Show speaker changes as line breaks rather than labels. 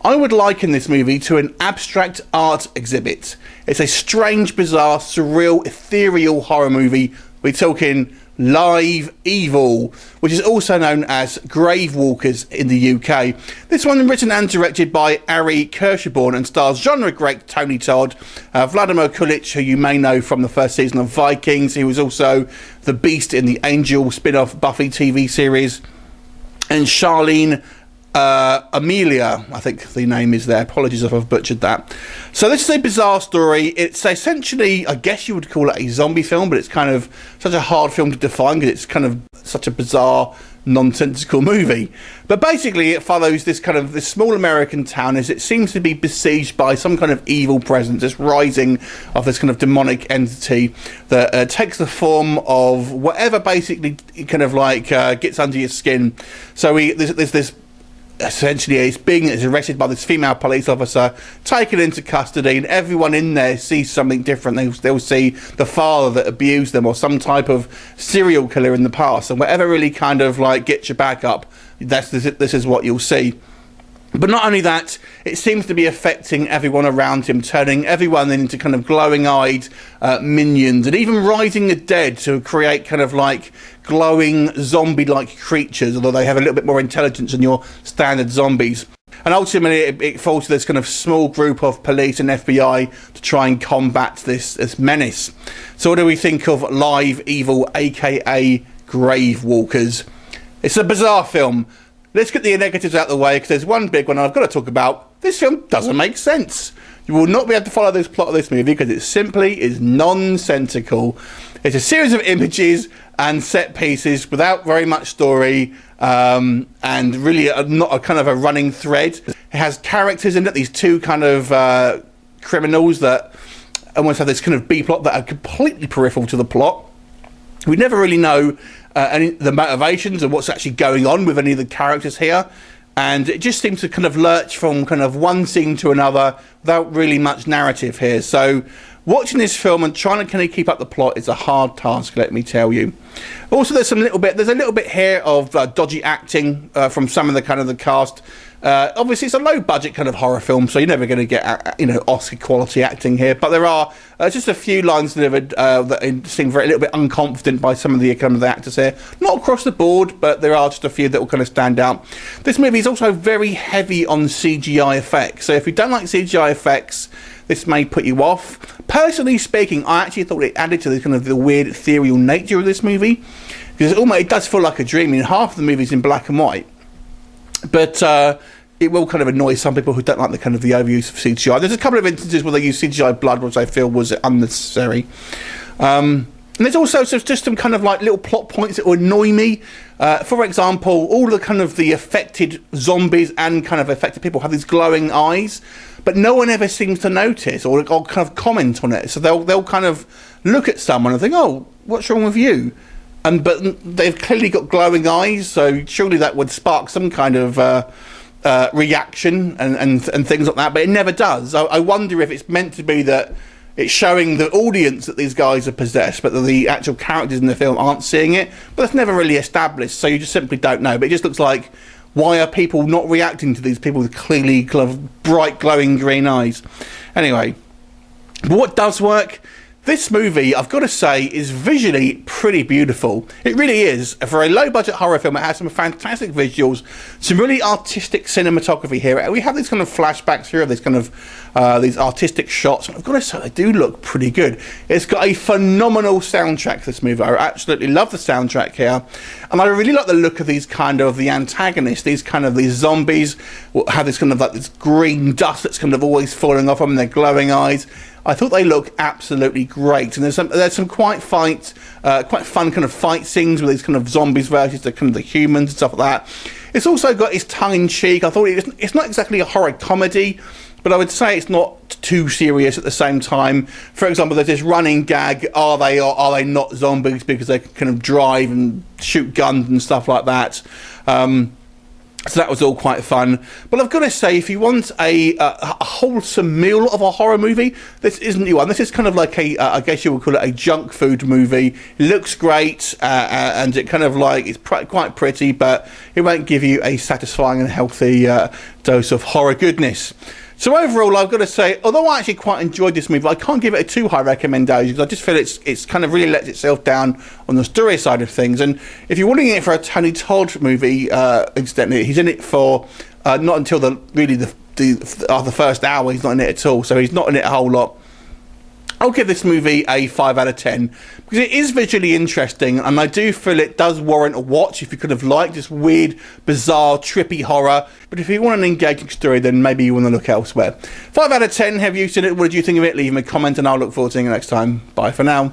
I would liken this movie to an abstract art exhibit. It's a strange, bizarre, surreal, ethereal horror movie. We're talking live evil, which is also known as Grave Walkers in the UK. This one written and directed by Ari Kirschenbaum and stars genre great Tony Todd, Vladimir Kulich, who you may know from the first season of Vikings. He was also the Beast in the Angel spin-off Buffy TV series, and Charlene Amoia, I think the name is there. Apologies if I've butchered that. So this is a bizarre story. It's essentially, I guess you would call it a zombie film, but it's kind of such a hard film to define because it's kind of such a bizarre, nonsensical movie. But basically it follows this small American town as it seems to be besieged by some kind of evil presence, this rising of this kind of demonic entity that takes the form of whatever basically kind of like gets under your skin. So there's this essentially is being arrested by this female police officer, taken into custody, and everyone in there sees something different. They'll see the father that abused them or some type of serial killer in the past, and whatever really kind of like gets your back up, this is what you'll see. But not only that, it seems to be affecting everyone around him, turning everyone into kind of glowing-eyed minions, and even rising the dead to create kind of like glowing zombie-like creatures, although they have a little bit more intelligence than your standard zombies. And ultimately it falls to this kind of small group of police and FBI to try and combat this menace. So what do we think of Live Evil, aka Grave Walkers? It's a bizarre film. Let's get the negatives out of the way, because there's one big one I've got to talk about. This film doesn't make sense. You will not be able to follow this plot of this movie because it simply is nonsensical. It's a series of images and set pieces without very much story, and really not a kind of a running thread. It has characters in it, these two kind of criminals that almost have this kind of B-plot that are completely peripheral to the plot. We never really know the motivations and what's actually going on with any of the characters here, and it just seems to kind of lurch from kind of one scene to another without really much narrative here. So watching this film and trying to kind of keep up the plot is a hard task, let me tell you. Also, there's a little bit here of dodgy acting from some of the kind of the cast. Obviously it's a low budget kind of horror film, so you're never going to get Oscar quality acting here, but there are just a few lines delivered that seem a little bit unconfident by some of the actors here. Not across the board, but there are just a few that will kind of stand out. This movie is also very heavy on CGI effects, so if you don't like CGI effects, this may put you off. Personally speaking, I actually thought it added to the kind of the weird ethereal nature of this movie, because it does feel like a dream. I mean, half of the movie's in black and white, but it will kind of annoy some people who don't like the kind of the overuse of CGI. There's a couple of instances where they use CGI blood, which I feel was unnecessary. And there's also just some kind of like little plot points that will annoy me. For example, all the kind of the affected zombies and kind of affected people have these glowing eyes, but no one ever seems to notice or kind of comment on it. So they'll kind of look at someone and think, "Oh, what's wrong with you?" But they've clearly got glowing eyes, so surely that would spark some kind of reaction and things like that, but it never does. I wonder if it's meant to be that it's showing the audience that these guys are possessed, but that the actual characters in the film aren't seeing it. But that's never really established, so you just simply don't know. But it just looks like, why are people not reacting to these people with clearly bright glowing green eyes? Anyway, but what does work? This movie, I've got to say, is visually pretty beautiful. It really is. For a low-budget horror film, it has some fantastic visuals, some really artistic cinematography here. We have these kind of flashbacks here of this kind of these artistic shots. I've got to say, they do look pretty good. It's got a phenomenal soundtrack, this movie. I absolutely love the soundtrack here. And I really like the look of these kind of the antagonists, these zombies have this kind of like this green dust that's kind of always falling off them, their glowing eyes. I thought they look absolutely great, and there's some quite fun kind of fight scenes with these kind of zombies versus the kind of the humans and stuff like that. It's also got its tongue-in-cheek. I thought it's not exactly a horror comedy, but I would say it's not too serious at the same time. For example, there's this running gag: are they or are they not zombies, because they can kind of drive and shoot guns and stuff like that. So that was all quite fun. But I've got to say, if you want a wholesome meal of a horror movie, this isn't the one. This is kind of like I guess you would call it a junk food movie. It looks great, and it kind of like, it's quite pretty, but it won't give you a satisfying and healthy dose of horror goodness. So overall, I've got to say, although I actually quite enjoyed this movie, I can't give it a too high recommendation, because I just feel it's kind of really lets itself down on the story side of things. And if you're wanting it for a Tony Todd movie, incidentally, he's in it for not until the first hour. He's not in it at all, so he's not in it a whole lot. I'll give this movie a 5 out of 10 because it is visually interesting, and I do feel it does warrant a watch if you could have liked this weird, bizarre, trippy horror. But if you want an engaging story, then maybe you want to look elsewhere. 5 out of 10. Have you seen it? What did you think of it? Leave me a comment, and I'll look forward to seeing you next time. Bye for now.